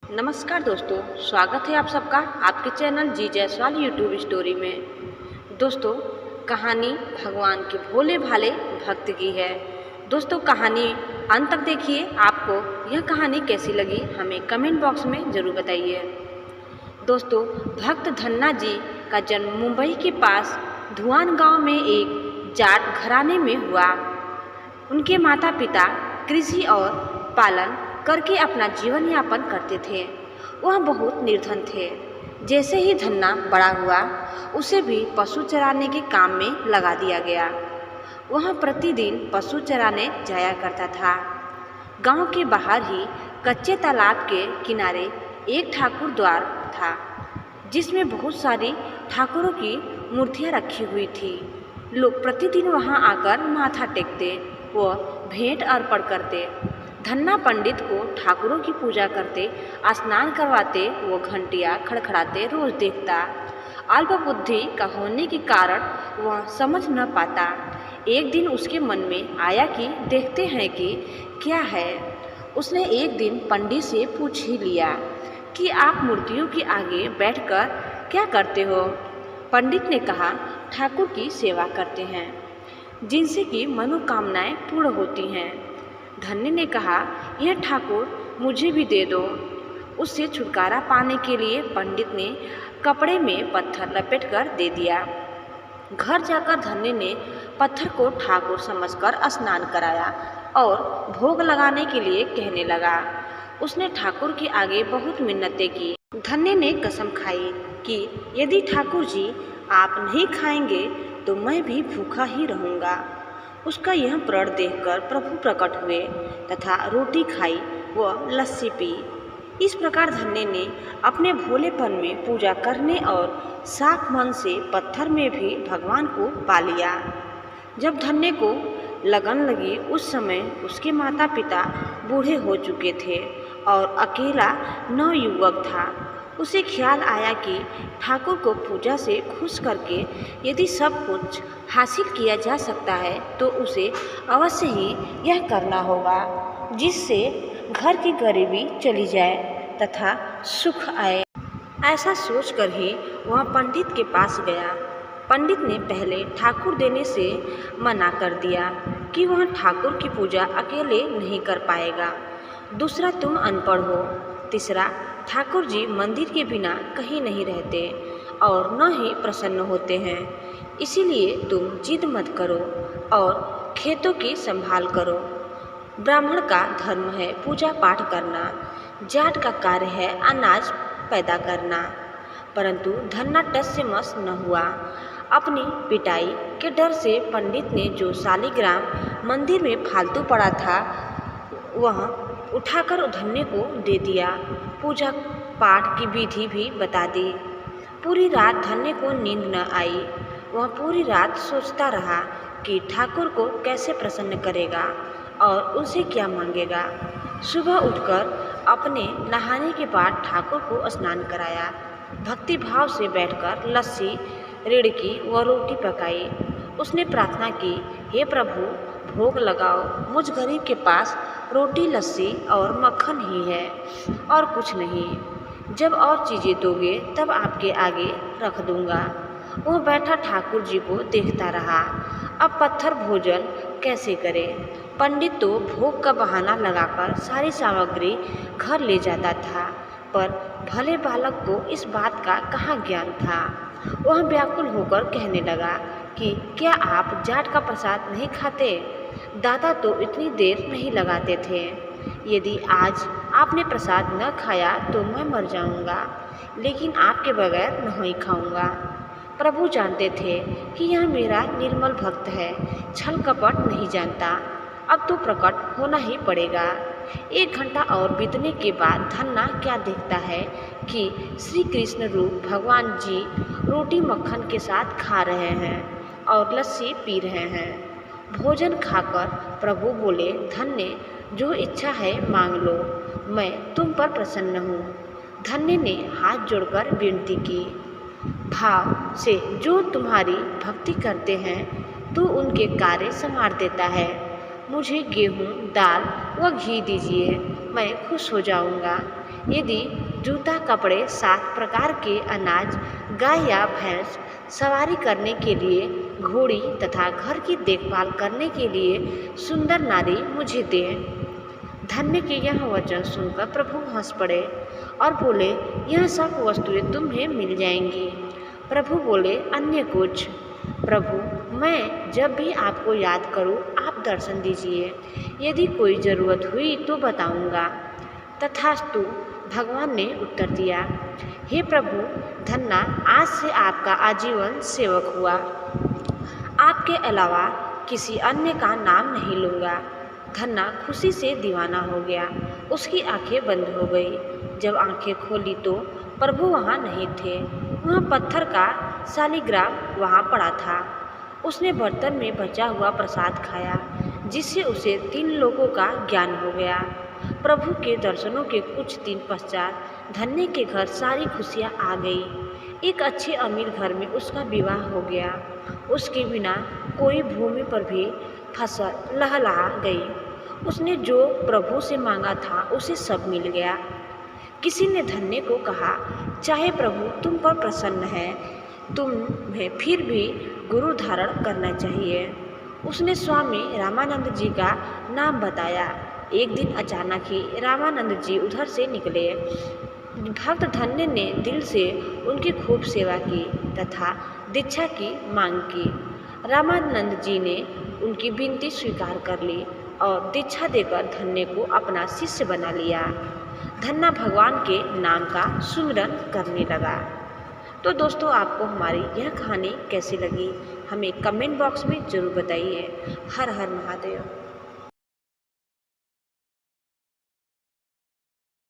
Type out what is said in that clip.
नमस्कार दोस्तों, स्वागत है आप सबका आपके चैनल जी जायसवाल यूट्यूब स्टोरी में। दोस्तों, कहानी भगवान के भोले भाले भक्त की है। दोस्तों, कहानी अंत तक देखिए। आपको यह कहानी कैसी लगी हमें कमेंट बॉक्स में ज़रूर बताइए। दोस्तों, भक्त धन्ना जी का जन्म मुंबई के पास धुआन गांव में एक जाट घराने में हुआ। उनके माता पिता कृषि और पालन करके अपना जीवन यापन करते थे। वह बहुत निर्धन थे। जैसे ही धन्ना बड़ा हुआ, उसे भी पशु चराने के काम में लगा दिया गया। वह प्रतिदिन पशु चराने जाया करता था। गांव के बाहर ही कच्चे तालाब के किनारे एक ठाकुर द्वार था, जिसमें बहुत सारी ठाकुरों की मूर्तियां रखी हुई थी। लोग प्रतिदिन वहां आकर माथा टेकते व भेंट अर्पण करते। धन्ना पंडित को ठाकुरों की पूजा करते, स्नान करवाते व घंटियां खड़खड़ाते रोज देखता। अल्प बुद्धि का होने के कारण वह समझ न पाता। एक दिन उसके मन में आया कि देखते हैं कि क्या है। उसने एक दिन पंडित से पूछ ही लिया कि आप मूर्तियों के आगे बैठकर क्या करते हो। पंडित ने कहा, ठाकुर की सेवा करते हैं, जिनसे कि मनोकामनाएं पूर्ण होती हैं। धन्य ने कहा, यह ठाकुर मुझे भी दे दो। उससे छुटकारा पाने के लिए पंडित ने कपड़े में पत्थर लपेटकर दे दिया। घर जाकर धन्य ने पत्थर को ठाकुर समझकर स्नान कराया और भोग लगाने के लिए कहने लगा। उसने ठाकुर के आगे बहुत मिन्नतें की। धन्य ने कसम खाई कि यदि ठाकुर जी आप नहीं खाएंगे तो मैं भी भूखा ही रहूँगा। उसका यह प्रण देखकर प्रभु प्रकट हुए तथा रोटी खाई व लस्सी पी। इस प्रकार धन्य ने अपने भोलेपन में पूजा करने और साफ मन से पत्थर में भी भगवान को पा लिया। जब धन्य को लगन लगी, उस समय उसके माता पिता बूढ़े हो चुके थे और अकेला नवयुवक था। उसे ख्याल आया कि ठाकुर को पूजा से खुश करके यदि सब कुछ हासिल किया जा सकता है तो उसे अवश्य ही यह करना होगा, जिससे घर की गरीबी चली जाए तथा सुख आए। ऐसा सोचकर ही वह पंडित के पास गया। पंडित ने पहले ठाकुर देने से मना कर दिया कि वह ठाकुर की पूजा अकेले नहीं कर पाएगा। दूसरा, तुम अनपढ़ हो। तीसरा, ठाकुर जी मंदिर के बिना कहीं नहीं रहते और न ही प्रसन्न होते हैं, इसीलिए तुम जिद मत करो और खेतों की संभाल करो। ब्राह्मण का धर्म है पूजा पाठ करना, जाट का कार्य है अनाज पैदा करना। परंतु धन्ना टस से मस न हुआ। अपनी पिटाई के डर से पंडित ने जो शालिग्राम मंदिर में फालतू पड़ा था, वह उठाकर धन्य को दे दिया। पूजा पाठ की विधि भी बता दी। पूरी रात धन्य को नींद न आई। वह पूरी रात सोचता रहा कि ठाकुर को कैसे प्रसन्न करेगा और उनसे क्या मांगेगा। सुबह उठकर अपने नहाने के बाद ठाकुर को स्नान कराया। भक्ति भाव से बैठकर लस्सी, रिड़की व रोटी पकाई। उसने प्रार्थना की, हे प्रभु, भोग लगाओ। मुझ गरीब के पास रोटी, लस्सी और मक्खन ही है और कुछ नहीं। जब और चीज़ें दोगे तब आपके आगे रख दूंगा। वह बैठा ठाकुर जी को देखता रहा। अब पत्थर भोजन कैसे करे। पंडित तो भोग का बहाना लगाकर सारी सामग्री घर ले जाता था, पर भले बालक को इस बात का कहाँ ज्ञान था। वह व्याकुल होकर कहने लगा कि क्या आप जाट का प्रसाद नहीं खाते? दादा तो इतनी देर नहीं लगाते थे। यदि आज आपने प्रसाद न खाया तो मैं मर जाऊंगा, लेकिन आपके बगैर नहीं खाऊंगा। प्रभु जानते थे कि यह मेरा निर्मल भक्त है, छल कपट नहीं जानता। अब तो प्रकट होना ही पड़ेगा। 1 घंटा और बीतने के बाद धन्ना क्या देखता है कि श्री कृष्ण रूप भगवान जी रोटी मक्खन के साथ खा रहे हैं और लस्सी पी रहे हैं। भोजन खाकर प्रभु बोले, धन्य, जो इच्छा है मांग लो, मैं तुम पर प्रसन्न हूँ। धन्य ने हाथ जोड़कर विनती की, भाव से जो तुम्हारी भक्ति करते हैं तू उनके कार्य संवार देता है। मुझे गेहूँ, दाल व घी दीजिए, मैं खुश हो जाऊँगा। यदि जूता, कपड़े, 7 प्रकार के अनाज, गाय या भैंस, सवारी करने के लिए घोड़ी तथा घर की देखभाल करने के लिए सुंदर नारी मुझे दें। धन्य के यह वचन सुनकर प्रभु हंस पड़े और बोले, यह सब वस्तुएं तुम्हें मिल जाएंगी। प्रभु बोले, अन्य कुछ? प्रभु, मैं जब भी आपको याद करूं, आप दर्शन दीजिए। यदि कोई ज़रूरत हुई तो बताऊंगा। तथास्तु, भगवान ने उत्तर दिया। हे प्रभु, धन्ना आज से आपका आजीवन सेवक हुआ। आपके अलावा किसी अन्य का नाम नहीं लूँगा। धन्ना खुशी से दीवाना हो गया। उसकी आंखें बंद हो गई। जब आंखें खोली तो प्रभु वहाँ नहीं थे। वहाँ पत्थर का शालिग्राम वहाँ पड़ा था। उसने बर्तन में बचा हुआ प्रसाद खाया, जिससे उसे 3 लोगों का ज्ञान हो गया। प्रभु के दर्शनों के कुछ दिन पश्चात धन्य के घर सारी खुशियाँ आ गई। एक अच्छे अमीर घर में उसका विवाह हो गया। उसके बिना कोई भूमि पर भी फसल लहलहा गई। उसने जो प्रभु से मांगा था उसे सब मिल गया। किसी ने धन्य को कहा, चाहे प्रभु तुम पर प्रसन्न है, तुम्हें फिर भी गुरु धारण करना चाहिए। उसने स्वामी रामानंद जी का नाम बताया। एक दिन अचानक ही रामानंद जी उधर से निकले। भक्त धन्य ने दिल से उनकी खूब सेवा की तथा दीक्षा की मांग की। रामानंद जी ने उनकी विनती स्वीकार कर ली और दीक्षा देकर धन्य को अपना शिष्य बना लिया। धन्ना भगवान के नाम का सुमिरन करने लगा। तो दोस्तों, आपको हमारी यह कहानी कैसी लगी, हमें कमेंट बॉक्स में ज़रूर बताइए। हर हर महादेव।